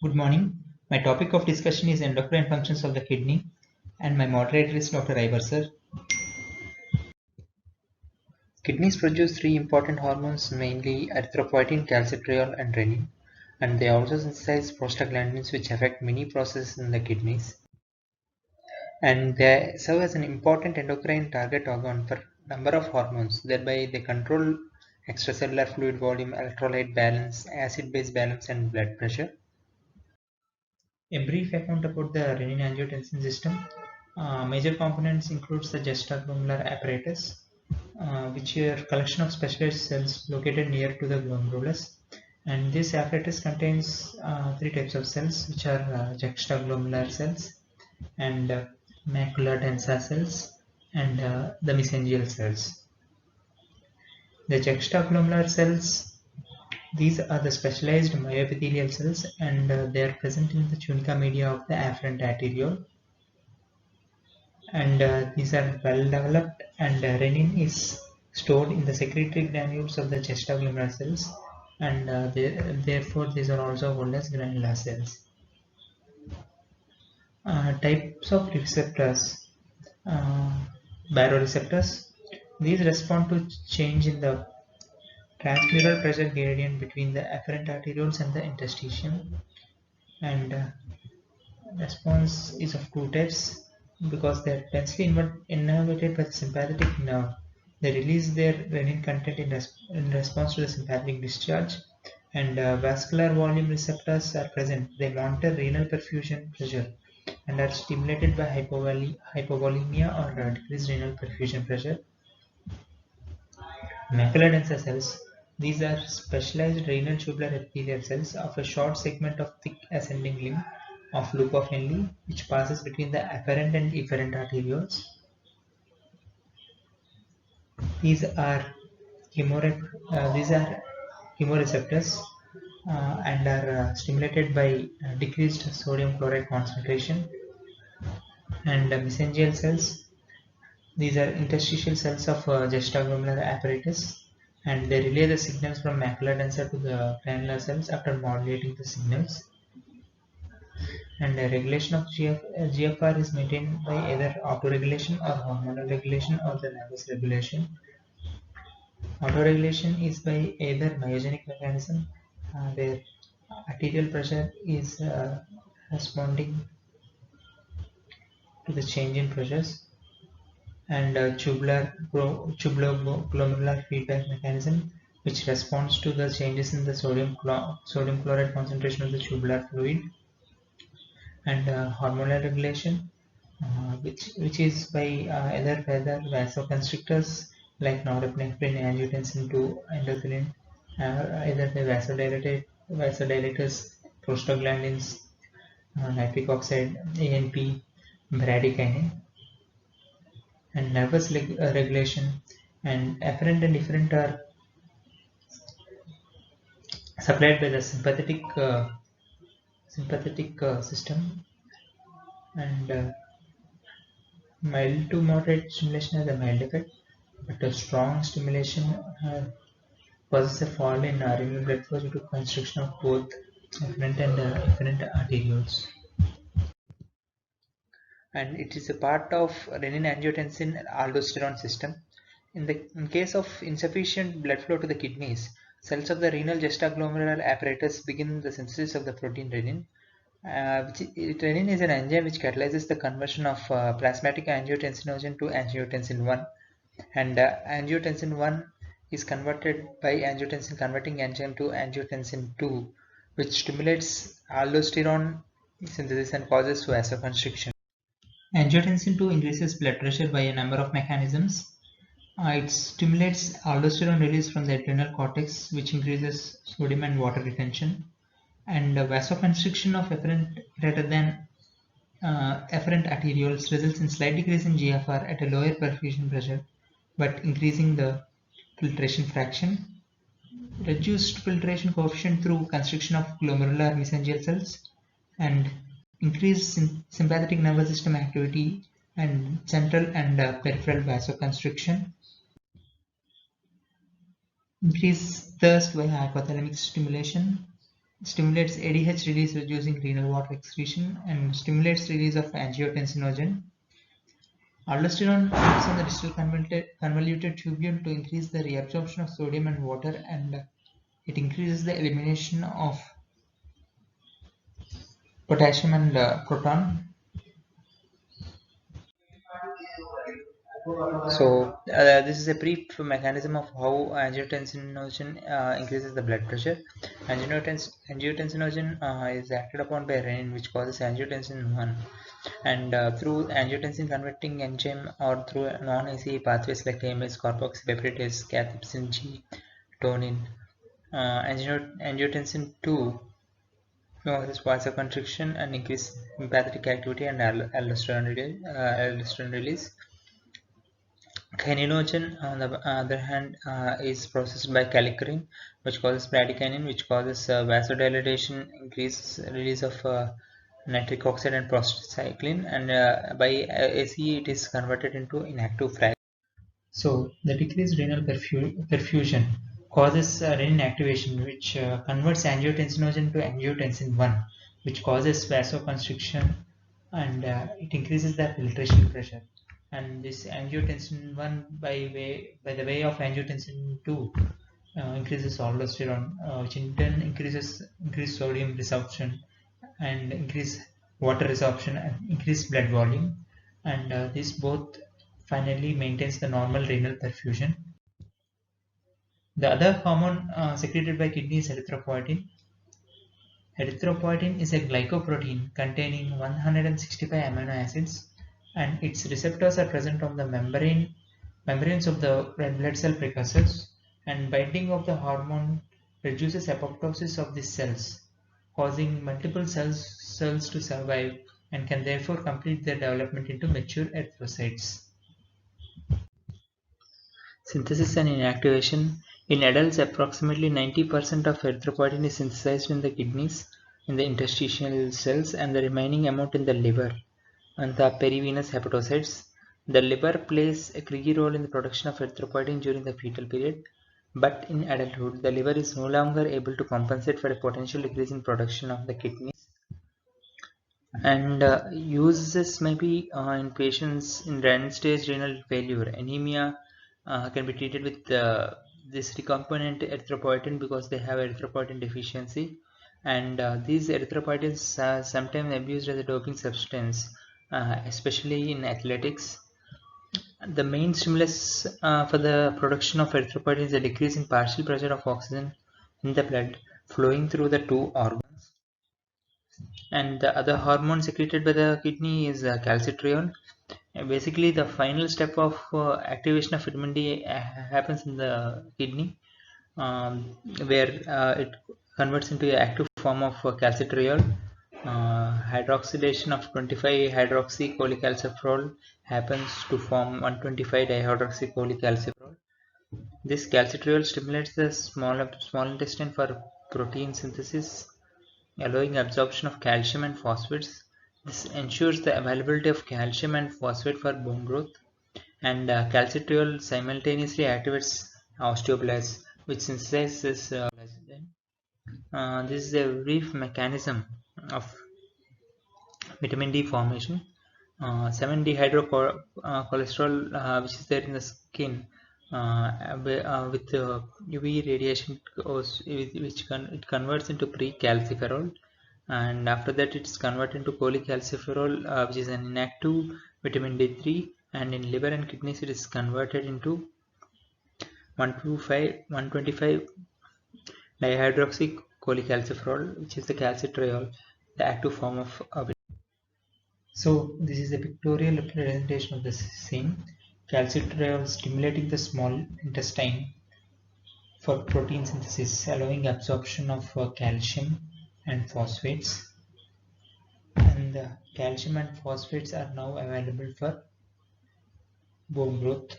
Good morning. My topic of discussion is endocrine functions of the kidney, and my moderator is Dr. Iber sir. Kidneys produce three important hormones, mainly erythropoietin, calcitriol, and renin, and they also synthesize prostaglandins, which affect many processes in the kidneys. And they serve as an important endocrine target organ for number of hormones. Thereby, they control extracellular fluid volume, electrolyte balance, acid-base balance, and blood pressure. A brief account about the renin-angiotensin system. Major components includes the juxtaglomerular apparatus, which are a collection of specialized cells located near to the glomerulus. And this apparatus contains three types of cells, which are juxtaglomerular cells and macula densa cells and the mesangial cells. The juxtaglomerular cells, these are the specialized myoepithelial cells, and they are present in the tunica media of the afferent arteriole, and these are well developed, and renin is stored in the secretory granules of the juxtaglomerular cells, and therefore these are also called as granular cells. Types of receptors. Baroreceptors. These respond to change in the transmural pressure gradient between the afferent arterioles and the interstitium, and response is of two types because they are densely innervated by the sympathetic nerve. They release their renin content in response to the sympathetic discharge, and vascular volume receptors are present. They monitor renal perfusion pressure and are stimulated by hypovolemia or decreased renal perfusion pressure. Macula densa cells. These are specialized renal tubular epithelial cells of a short segment of thick ascending limb of loop of Henle, which passes between the afferent and efferent arterioles. These are chemoreceptors and are stimulated by decreased sodium chloride concentration. And mesangial cells. These are interstitial cells of juxtaglomerular apparatus, and they relay the signals from macula densa to the granular cells after modulating the signals. And regulation of GFR is maintained by either autoregulation or hormonal regulation or the nervous regulation. Autoregulation is by either myogenic mechanism, where arterial pressure is responding to the change in pressures, and tubular-glomerular feedback mechanism, which responds to the changes in the sodium chloride concentration of the tubular fluid, and hormonal regulation, which is by either vasoconstrictors like norepinephrine, angiotensin 2, endothelium, either by vasodilators, prostaglandins, nitric oxide, ANP, bradykinin, and nervous regulation, and afferent and efferent are supplied by the sympathetic system, and mild to moderate stimulation has a mild effect, but a strong stimulation causes a fall in renal blood flow due to constriction of both afferent and efferent arterioles. And it is a part of renin-angiotensin aldosterone system. In case of insufficient blood flow to the kidneys, cells of the renal juxtaglomerular apparatus begin the synthesis of the protein renin. Renin is an enzyme which catalyzes the conversion of plasmatic angiotensinogen to angiotensin 1, and angiotensin 1 is converted by angiotensin converting enzyme to angiotensin 2, which stimulates aldosterone synthesis and causes vasoconstriction. Angiotensin 2 increases blood pressure by a number of mechanisms. It stimulates aldosterone release from the adrenal cortex, which increases sodium and water retention, and vasoconstriction of efferent greater than efferent arterioles results in slight decrease in GFR at a lower perfusion pressure, but increasing the filtration fraction. Reduced filtration coefficient through constriction of glomerular mesangial cells, and increased sympathetic nervous system activity and central and peripheral vasoconstriction. Increased thirst by hypothalamic stimulation. stimulates ADH release reducing renal water excretion, and stimulates release of angiotensinogen. Aldosterone acts on the distal convoluted tubule to increase the reabsorption of sodium and water, and it increases the elimination of potassium and proton. So this is a brief mechanism of how angiotensinogen increases the blood pressure. Angiotensinogen is acted upon by renin, which causes angiotensin 1, and through angiotensin converting enzyme or through non-ACE pathways like AMS, carboxypeptidase, cathepsin G, tonin. Angiotensin 2 causes vasoconstriction and increase sympathetic activity and aldosterone release. Kininogen, on the other hand, is processed by kallikrein, which causes bradykinin, which causes vasodilation, increases release of nitric oxide and prostacyclin, and by ACE it is converted into inactive fragment. So the decreased renal perfusion causes renin activation, which converts angiotensinogen to angiotensin 1, which causes vasoconstriction, and it increases the filtration pressure. And this angiotensin 1 by the way of angiotensin 2 increases aldosterone, which in turn increase sodium resorption and increase water resorption and increase blood volume, and this both finally maintains the normal renal perfusion. The other hormone secreted by kidney is erythropoietin. Erythropoietin is a glycoprotein containing 165 amino acids, and its receptors are present on the membranes of the red blood cell precursors, and binding of the hormone reduces apoptosis of these cells, causing multiple cells to survive and can therefore complete their development into mature erythrocytes. Synthesis and inactivation. In adults, approximately 90% of erythropoietin is synthesized in the kidneys, in the interstitial cells, and the remaining amount in the liver and the perivenous hepatocytes. The liver plays a key role in the production of erythropoietin during the fetal period, but in adulthood, the liver is no longer able to compensate for a potential decrease in production of the kidneys. And uses may be in patients in end-stage renal failure. Anemia can be treated with this recombinant erythropoietin because they have erythropoietin deficiency, and these erythropoietins are sometimes abused as a doping substance, especially in athletics. The main stimulus for the production of erythropoietin is a decrease in partial pressure of oxygen in the blood flowing through the two organs. And the other hormone secreted by the kidney is calcitriol. Basically, the final step of activation of vitamin D happens in the kidney, where it converts into an active form of calcitriol. Hydroxylation of 25 hydroxycholecalciferol happens to form 125 dihydroxycholecalciferol. This calcitriol stimulates the small intestine for protein synthesis, allowing absorption of calcium and phosphates. This ensures the availability of calcium and phosphate for bone growth, and calcitriol simultaneously activates osteoblasts, which synthesizes collagen. This is a brief mechanism of vitamin D formation. 7-dehydrocholesterol, which is there in the skin, with UV radiation, it converts into precalciferol, and after that it is converted into cholecalciferol, which is an inactive vitamin D3, and in liver and kidneys it is converted into 125 dihydroxycholecalciferol, which is the calcitriol, the active form of So this is a pictorial representation of the same. Calcitriol stimulating the small intestine for protein synthesis, allowing absorption of calcium and phosphates. And calcium and phosphates are now available for bone growth,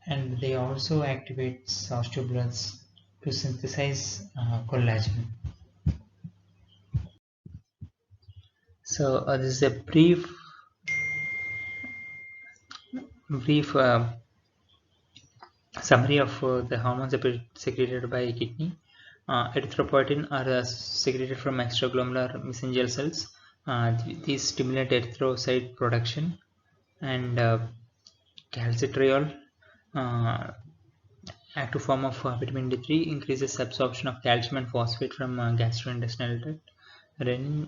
and they also activate osteoblasts to synthesize collagen. So this is a brief summary of the hormones secreted by kidney. Erythropoietin are secreted from extraglomerular mesangial cells. These stimulate erythrocyte production, and calcitriol, uh, active form of vitamin D3, increases absorption of calcium and phosphate from gastrointestinal tract. Renin,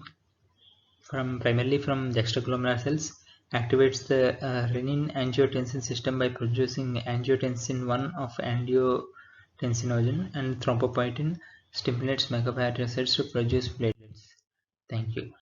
primarily from juxtaglomerular cells, activates the renin-angiotensin system by producing angiotensin 1 of angiotensinogen, and thrombopoietin stimulates megakaryocytes to produce platelets. Thank you.